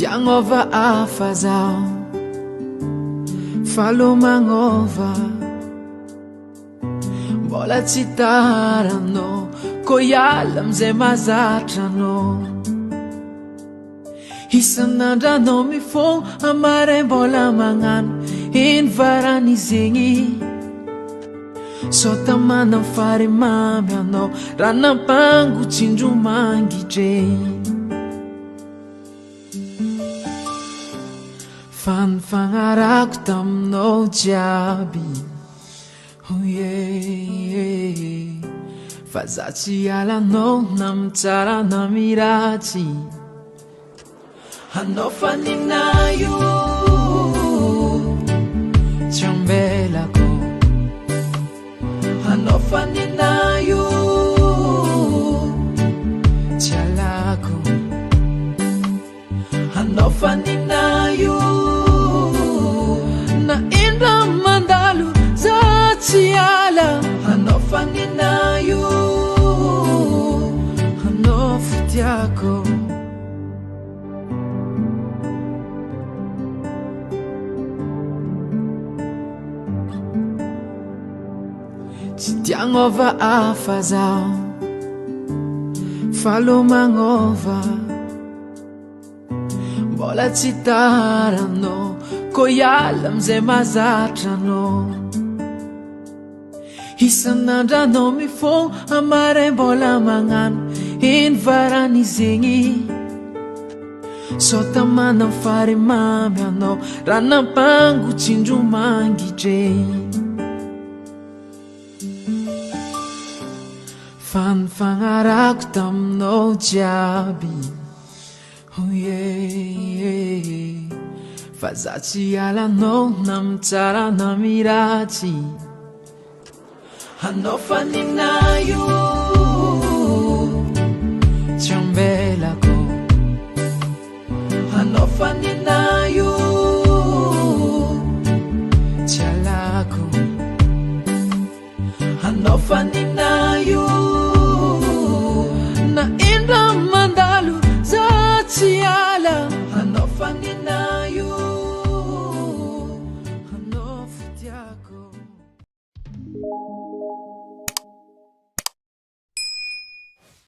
Tiangova afazao falomangova mbola tsy taranao ko iala amizay mazatranao isan'andranao mifogno amaray mbola magnano iny varan'izegny sao tamana fary mamy anao raha nampango tsindro mangitregny fanfanarako taminao jiaby fa za tsy ialanao na mitsara na miratsy anao faninaio tsy ambelako anao faninaio tsy alako anao faninaio na indra mandalo za tsy ala anao faninaio anao fotiako tsy tiagnova afazao falomangova mbola tsy taranao ko iala amizay mazatranao isan'andranao mifogno amaray mbola magnano iny varan'izegny sao tamana fary mamy anao raha nampango tsindro mangitregny fanfanarako taminao jiaby fa za tsy ialanao na mitsara na miratsy anao faninaio tsy ambelako anao faninaio tsy alako anao faninaio na indra